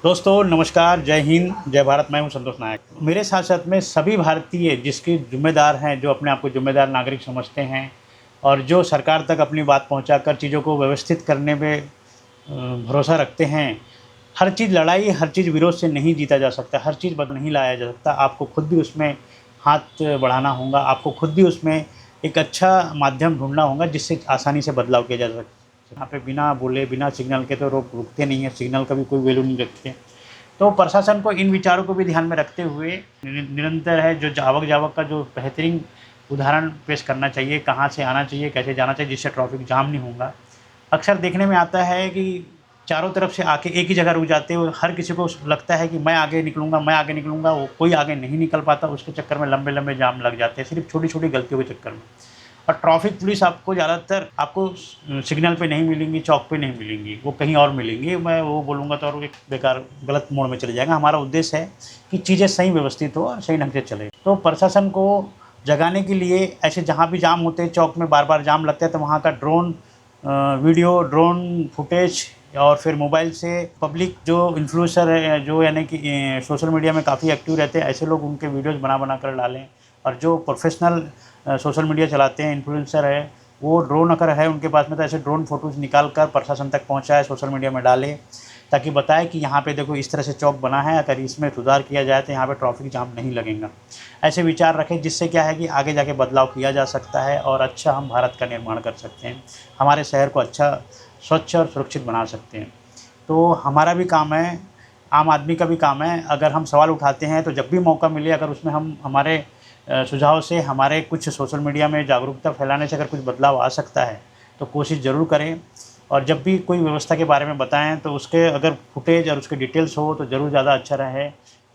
दोस्तों नमस्कार, जय हिंद, जय भारत। मैं हूं संतोष नायक। मेरे साथ साथ में सभी भारतीय जिसके ज़िम्मेदार हैं, जो अपने आप को ज़िम्मेदार नागरिक समझते हैं और जो सरकार तक अपनी बात पहुंचाकर चीज़ों को व्यवस्थित करने में भरोसा रखते हैं। हर चीज़ लड़ाई, हर चीज़ विरोध से नहीं जीता जा सकता, हर चीज़ बद नहीं लाया जा सकता। आपको खुद भी उसमें हाथ बढ़ाना होगा, आपको खुद भी उसमें एक अच्छा माध्यम ढूँढना होगा जिससे आसानी से बदलाव किया जा सके। यहाँ पे बिना बोले, बिना सिग्नल के तो लोग रुकते नहीं हैं, सिग्नल का भी कोई वैल्यू नहीं रखते। तो प्रशासन को इन विचारों को भी ध्यान में रखते हुए निरंतर है जो आवक जावक का जो बेहतरीन उदाहरण पेश करना चाहिए, कहाँ से आना चाहिए, कैसे जाना चाहिए, जिससे ट्रैफिक जाम नहीं होगा। अक्सर देखने में आता है कि चारों तरफ से आके एक ही जगह रुक जाते हैं, हर किसी को लगता है कि मैं आगे निकलूँगा, मैं आगे निकलूँगा, वो कोई आगे नहीं निकल पाता, उसके चक्कर में लंबे-लंबे जाम लग जाते हैं, सिर्फ़ छोटी-छोटी गलतियों के चक्कर में। और ट्रैफिक पुलिस आपको ज़्यादातर आपको सिग्नल पे नहीं मिलेंगी, चौक पे नहीं मिलेंगी, वो कहीं और मिलेंगी। मैं वो बोलूँगा तो और एक बेकार गलत मोड़ में चले जाएगा। हमारा उद्देश्य है कि चीज़ें सही व्यवस्थित हो और सही ढंग से चले। तो प्रशासन को जगाने के लिए ऐसे जहाँ भी जाम होते हैं, चौक में बार-बार जाम लगता है, तो वहाँ का वीडियो, ड्रोन फुटेज और फिर मोबाइल से पब्लिक जो इन्फ्लुएंसर है, जो यानी कि सोशल मीडिया में काफ़ी एक्टिव रहते हैं, ऐसे लोग उनके वीडियोज़ बना कर डालें। और जो प्रोफेशनल सोशल मीडिया चलाते हैं, इन्फ्लुएंसर है, वो ड्रोन अगर है उनके पास में, तो ऐसे ड्रोन फ़ोटोज़ निकाल कर प्रशासन तक पहुँचाए, सोशल मीडिया में डालें, ताकि बताएँ कि यहाँ पे देखो इस तरह से चौक बना है, अगर इसमें सुधार किया जाए तो यहाँ पे ट्रैफिक जाम नहीं लगेगा। ऐसे विचार रखें जिससे क्या है कि आगे जाके बदलाव किया जा सकता है और अच्छा हम भारत का निर्माण कर सकते हैं। हमारे शहर को अच्छा, स्वच्छ और सुरक्षित बना सकते हैं। तो हमारा भी काम है, आम आदमी का भी काम है, अगर हम सवाल उठाते हैं तो जब भी मौका मिले, अगर उसमें हम हमारे सुझाव से, हमारे कुछ सोशल मीडिया में जागरूकता फैलाने से अगर कुछ बदलाव आ सकता है, तो कोशिश ज़रूर करें। और जब भी कोई व्यवस्था के बारे में बताएँ तो उसके अगर फुटेज और उसके डिटेल्स हो तो ज़रूर ज़्यादा अच्छा रहे।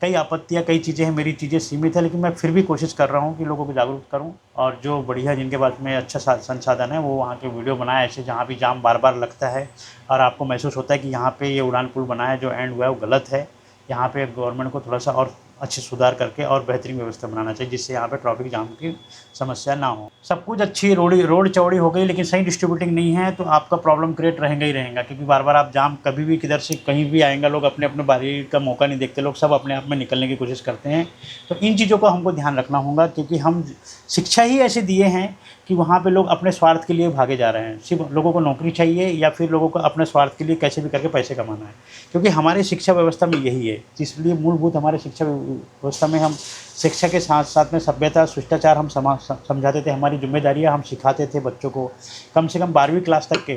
कई आपत्तियाँ, कई चीज़ें हैं, मेरी चीज़ें सीमित है, लेकिन मैं फिर भी कोशिश कर रहा हूँ कि लोगों को जागरूक करूँ और जो बढ़िया जिनके पास में अच्छा संसाधन है, वो वहाँ के वीडियो बनाएँ ऐसे जहाँ भी जाम बार-बार लगता है और आपको महसूस होता है कि यहाँ पे ये उड़ान पुल बना है जो एंड हुआ है वो गलत है। यहाँ पे गवर्नमेंट को थोड़ा-सा और अच्छे सुधार करके और बेहतरीन व्यवस्था बनाना चाहिए, जिससे यहाँ पे ट्रैफिक जाम की समस्या ना हो। सब कुछ अच्छी रोड चौड़ी हो गई, लेकिन सही डिस्ट्रीब्यूटिंग नहीं है तो आपका प्रॉब्लम क्रिएट रहेगा ही रहेगा, क्योंकि बार-बार आप जाम कभी भी किधर से कहीं भी आएगा, लोग अपने-अपने बारी का मौका नहीं देखते, लोग सब अपने आप में निकलने की कोशिश करते हैं। तो इन चीज़ों को हमको ध्यान रखना होगा, क्योंकि हम शिक्षा ही ऐसे दिए हैं कि वहाँ पे लोग अपने स्वार्थ के लिए भागे जा रहे हैं। सिर्फ़ लोगों को नौकरी चाहिए या फिर लोगों को अपने स्वार्थ के लिए कैसे भी करके पैसे कमाना है। क्योंकि हमारी शिक्षा व्यवस्था में यही है, इसलिए मूलभूत हमारे शिक्षा व्यवस्था में हम शिक्षा के साथ-साथ में सभ्यता, शिष्टाचार हम समझाते थे, हमारी ज़िम्मेदारियाँ हम सिखाते थे बच्चों को। कम से कम 12वीं क्लास तक के,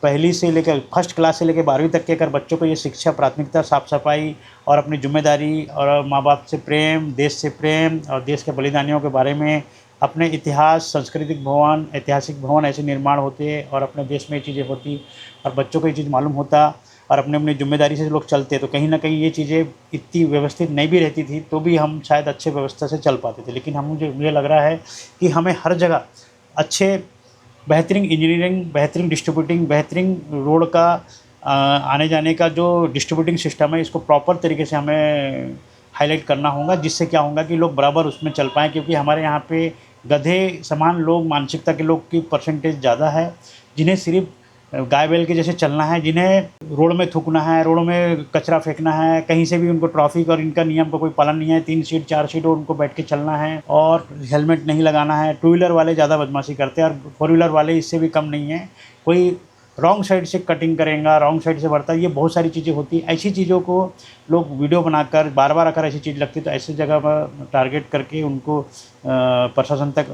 पहली से लेकर फर्स्ट क्लास से लेकर 12वीं तक के अगर बच्चों को ये शिक्षा, प्राथमिकता, साफ-सफाई और अपनी ज़िम्मेदारी और माँ-बाप से प्रेम, देश से प्रेम और देश के बलिदानियों के बारे में, अपने इतिहास, ऐतिहासिक भवन ऐसे निर्माण होते और अपने देश में ये चीज़ें होती और बच्चों को ये चीज़ मालूम होता और अपनी ज़िम्मेदारी से लोग चलते, तो कहीं न कहीं ये चीज़ें इतनी व्यवस्थित नहीं भी रहती थी, तो भी हम शायद अच्छे व्यवस्था से चल पाते थे। लेकिन मुझे लग रहा है कि हमें हर जगह अच्छे बेहतरीन इंजीनियरिंग, बेहतरीन डिस्ट्रीब्यूटिंग, बेहतरीन रोड का आने-जाने का जो डिस्ट्रीब्यूटिंग सिस्टम है, इसको प्रॉपर तरीके से हमें हाइलाइट करना होगा, जिससे क्या होगा कि लोग बराबर उसमें चल पाएँ, क्योंकि हमारे यहाँ पे गधे समान लोग, मानसिकता के लोग की परसेंटेज ज़्यादा है, जिन्हें सिर्फ़ गाय बैल के जैसे चलना है, जिन्हें रोड में थूकना है, रोड में कचरा फेंकना है, कहीं से भी उनको ट्रैफिक और इनका नियम का कोई पालन नहीं है, 3 सीट 4 सीट और उनको बैठ के चलना है और हेलमेट नहीं लगाना है। टू व्हीलर वाले ज़्यादा बदमाशी करते हैं और फोर व्हीलर वाले इससे भी कम नहीं है। कोई रॉन्ग साइड से कटिंग करेगा, रॉन्ग साइड से बढ़ता है, ये बहुत सारी चीज़ें होती हैं। ऐसी चीज़ों को लोग वीडियो बनाकर बार-बार अगर ऐसी चीज़ लगती है तो ऐसी जगह पर टारगेट करके उनको प्रशासन तक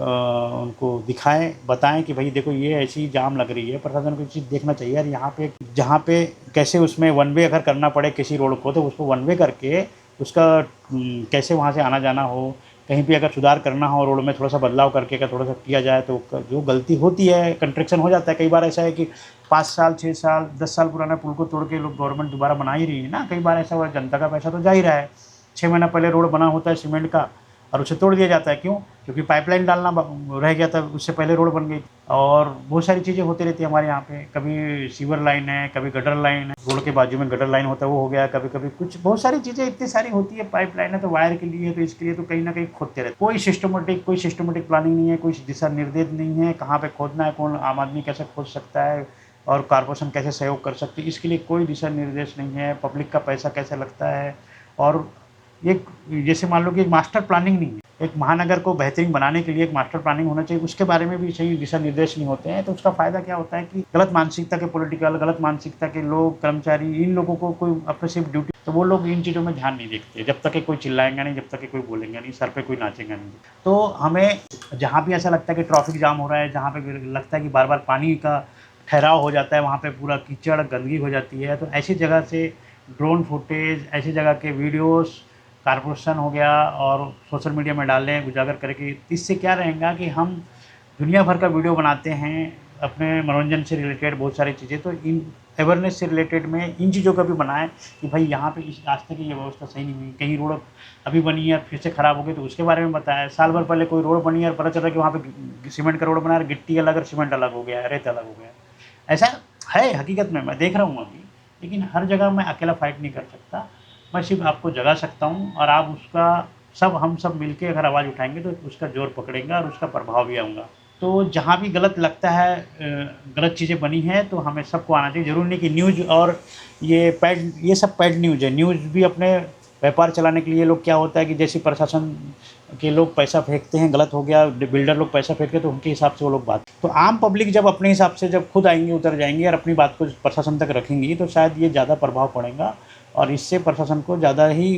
उनको दिखाएँ, बताएँ कि भई देखो ये ऐसी जाम लग रही है। प्रशासन को ये चीज़ देखना चाहिए यार, यहाँ पे जहाँ पे कैसे उसमें वन वे अगर करना पड़े किसी रोड को, तो उसको वन वे करके उसका कैसे वहाँ से आना-जाना हो, कहीं भी अगर सुधार करना हो रोड में, थोड़ा-सा बदलाव करके अगर थोड़ा-सा किया जाए तो जो गलती होती है, कंस्ट्रक्शन हो जाता है। कई बार ऐसा है कि 5 साल, 6 साल, 10 साल पुराना पुल को तोड़ के लोग गवर्नमेंट दोबारा बना ही रही है ना। कई बार ऐसा हुआ है, जनता का पैसा तो जा ही रहा है। 6 महीना पहले रोड बना होता है सीमेंट का और उसे तोड़ दिया जाता है। क्यों? क्योंकि पाइपलाइन डालना रह गया था, उससे पहले रोड बन गई। और बहुत सारी चीज़ें होती रहती है हमारे यहाँ पे, कभी सीवर लाइन है, कभी गटर लाइन है, रोड के बाजू में गटर लाइन होता है वो हो गया, कभी-कभी कुछ बहुत सारी चीज़ें इतनी सारी होती है। पाइपलाइन है तो वायर के लिए, तो इसके लिए तो कहीं न कहीं खोदते रहते हैं। कोई सिस्टमेटिक प्लानिंग नहीं है, कोई दिशा निर्देश नहीं है, कहाँ पे खोदना है, कौन आम आदमी कैसे खोद सकता है, और कॉरपोरेशन कैसे सहयोग कर सकती है, इसके लिए कोई दिशा निर्देश नहीं है। पब्लिक का पैसा कैसे लगता है, और एक जैसे मान लो कि एक मास्टर प्लानिंग नहीं है, एक महानगर को बेहतरीन बनाने के लिए एक मास्टर प्लानिंग होना चाहिए, उसके बारे में भी सही दिशा निर्देश नहीं होते हैं। तो उसका फ़ायदा क्या होता है कि गलत मानसिकता के पॉलिटिकल, गलत मानसिकता के लोग, कर्मचारी, इन लोगों को कोई अपने सिर्फ ड्यूटी, तो वो लोग इन चीज़ों में ध्यान नहीं देखते। जब तक कि कोई चिल्लाएगा नहीं, जब तक कि कोई बोलेंगे नहीं, सर पे कोई नाचेगा नहीं। तो हमें जहाँ भी ऐसा लगता है कि ट्रैफिक जाम हो रहा है, जहाँ पे लगता है कि बार बार पानी का ठहराव हो जाता है, वहाँ पे पूरा कीचड़ गंदगी हो जाती है, तो ऐसी जगह से ड्रोन फुटेज, ऐसी जगह के वीडियोस कॉरपोरेशन हो गया और सोशल मीडिया में डालें, उजागर करें। कि इससे क्या रहेगा कि हम दुनिया भर का वीडियो बनाते हैं अपने मनोरंजन से रिलेटेड बहुत सारी चीज़ें, तो इन अवेयरनेस से रिलेटेड में इन चीज़ों का भी बनाएं कि भाई यहाँ पे इस रास्ते की ये व्यवस्था सही नहीं हुई, कहीं रोड अभी बनी है फिर से ख़राब हो गई तो उसके बारे में बताया। साल भर पहले कोई रोड बनी है और पता चल रहा है कि वहाँ पे सीमेंट का रोड बना है, गिट्टी अलग और सीमेंट अलग हो गया है, रेत अलग हो गया है। ऐसा है हकीकत में, मैं देख रहा हूँ अभी। लेकिन हर जगह मैं अकेला फाइट नहीं कर सकता, मैं सिर्फ आपको जगा सकता हूँ, और आप उसका हम सब मिलके अगर आवाज़ उठाएंगे तो उसका जोर पकड़ेगा और उसका प्रभाव भी आऊँगा। तो जहाँ भी गलत लगता है, गलत चीज़ें बनी हैं, तो हमें सबको आना चाहिए। ज़रूरी नहीं कि न्यूज़ और ये सब पेड न्यूज़ है। न्यूज़ भी अपने व्यापार चलाने के लिए लोग, क्या होता है कि जैसे प्रशासन के लोग पैसा फेंकते हैं, गलत हो गया, बिल्डर लोग पैसा फेंकते हैं तो उनके हिसाब से वो लोग बात, तो आम पब्लिक जब अपने हिसाब से जब खुद आएंगे, उतर जाएंगे और अपनी बात को प्रशासन तक रखेंगी, तो शायद ये ज़्यादा प्रभाव पड़ेगा और इससे प्रशासन को ज़्यादा ही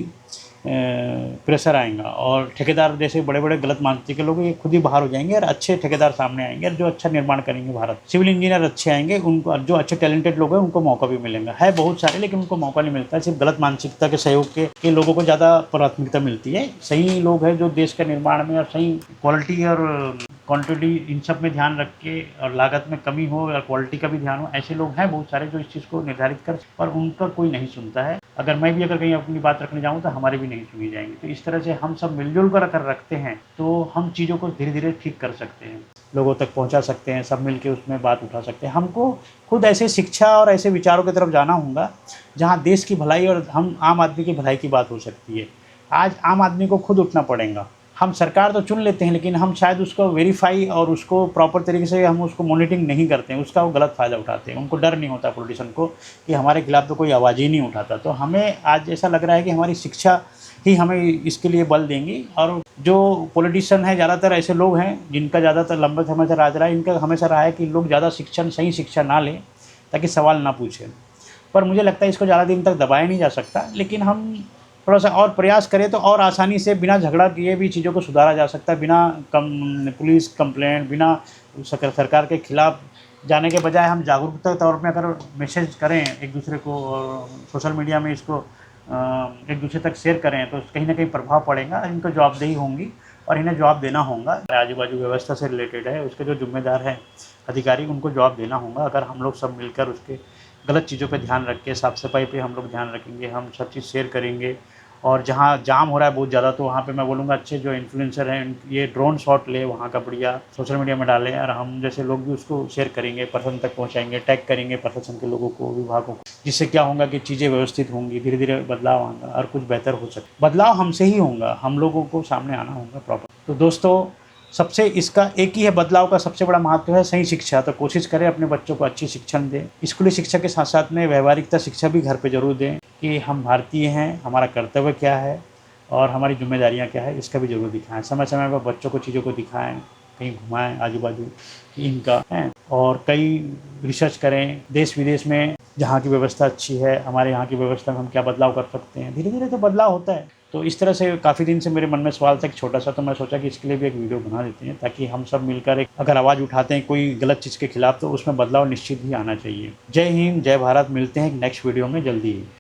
प्रेशर आएगा, और ठेकेदार जैसे बड़े बड़े गलत मानसिकता के लोग ये खुद ही बाहर हो जाएंगे और अच्छे ठेकेदार सामने आएंगे, और जो अच्छा निर्माण करेंगे भारत, सिविल इंजीनियर अच्छे आएंगे, उनको जो अच्छे टैलेंटेड लोग हैं उनको मौका भी मिलेगा। है बहुत सारे, लेकिन उनको मौका नहीं मिलता है। सिर्फ गलत मानसिकता के सहयोग के लोगों को ज़्यादा प्राथमिकता मिलती है। सही लोग हैं जो देश के निर्माण में और सही क्वालिटी और क्वांटिटी इन सब में ध्यान रख के, और लागत में कमी हो और क्वालिटी का भी ध्यान हो, ऐसे लोग हैं बहुत सारे जो इस चीज़ को निर्धारित कर, पर उनका कोई नहीं सुनता है। अगर मैं भी अगर कहीं अपनी बात रखने जाऊँ तो हमारी भी नहीं सुनी जाएंगी। तो इस तरह से हम सब मिलजुल कर अगर रखते हैं तो हम चीज़ों को धीरे धीरे ठीक कर सकते हैं, लोगों तक पहुंचा सकते हैं, सब मिलके उसमें बात उठा सकते हैं। हमको खुद ऐसे शिक्षा और ऐसे विचारों की तरफ जाना होगा जहाँ देश की भलाई और हम आम आदमी की भलाई की बात हो सकती है। आज आम आदमी को खुद उठना पड़ेगा। हम सरकार तो चुन लेते हैं, लेकिन हम शायद उसको वेरीफाई और उसको प्रॉपर तरीके से हम उसको मॉनिटरिंग नहीं करते हैं, उसका वो गलत फ़ायदा उठाते हैं। उनको डर नहीं होता पॉलिटिशियन को कि हमारे खिलाफ तो कोई आवाज़ ही नहीं उठाता। तो हमें आज ऐसा लग रहा है कि हमारी शिक्षा ही हमें इसके लिए बल देंगी। और जो पॉलिटिशियन है, ज़्यादातर ऐसे लोग हैं जिनका ज़्यादातर लंबे समय से राज रहा है, इनका हमेशा रहा है कि लोग ज़्यादा सही शिक्षा ना लें ताकि सवाल ना पूछें। पर मुझे लगता है इसको ज़्यादा दिन तक दबाया नहीं जा सकता, लेकिन हम थोड़ा सा और प्रयास करें तो और आसानी से बिना झगड़ा किए भी चीज़ों को सुधारा जा सकता है। बिना पुलिस कंप्लेंट, बिना सरकार के खिलाफ जाने के बजाय हम जागरूकता के तौर पे अगर मैसेज करें एक दूसरे को और सोशल मीडिया में इसको एक दूसरे तक शेयर करें, तो कहीं ना कहीं प्रभाव पड़ेगा। इनको जवाबदेही होंगी और इन्हें जवाब देना होगा। आजू बाजू व्यवस्था से रिलेटेड है, उसके जो जिम्मेदार हैं अधिकारी, उनको जवाब देना होगा। अगर हम लोग सब मिलकर उसके गलत चीज़ों पे ध्यान रख के, साफ़ सफाई पे हम लोग ध्यान रखेंगे, हम सब चीज़ शेयर करेंगे। और जहाँ जाम हो रहा है बहुत ज़्यादा, तो वहाँ पे मैं बोलूँगा अच्छे जो इन्फ्लुएंसर हैं ये ड्रोन शॉट ले वहाँ का, बढ़िया सोशल मीडिया में डालें, और हम जैसे लोग भी उसको शेयर करेंगे, प्रशासन तक पहुँचाएंगे, टैग करेंगे प्रशासन के लोगों को, विभागों को, जिससे क्या होगा कि चीज़ें व्यवस्थित होंगी, धीरे धीरे बदलाव आएगा और कुछ बेहतर हो सकता। बदलाव हमसे ही होगा, हम लोगों को सामने आना होगा प्रॉपर। तो दोस्तों, सबसे इसका एक ही है, बदलाव का सबसे बड़ा महत्व है सही शिक्षा। तो कोशिश करें अपने बच्चों को अच्छी शिक्षण दें। स्कूली शिक्षा के साथ साथ में व्यवहारिकता शिक्षा भी घर पे ज़रूर दें कि हम भारतीय हैं, हमारा कर्तव्य क्या है और हमारी जिम्मेदारियां क्या है, इसका भी ज़रूर दिखाएं। समय समय पर बच्चों को चीज़ों को दिखाएं, कहीं घुमाएं आजू बाजू इनका है, और कई रिसर्च करें देश विदेश में जहाँ की व्यवस्था अच्छी है, हमारे यहाँ की व्यवस्था में हम क्या बदलाव कर सकते हैं। धीरे धीरे तो बदलाव होता है। तो इस तरह से काफ़ी दिन से मेरे मन में सवाल था, एक छोटा सा, तो मैं सोचा कि इसके लिए भी एक वीडियो बना देते हैं, ताकि हम सब मिलकर एक अगर आवाज़ उठाते हैं कोई गलत चीज़ के खिलाफ, तो उसमें बदलाव निश्चित ही आना चाहिए। जय हिंद, जय भारत। मिलते हैं एक नेक्स्ट वीडियो में जल्दी ही।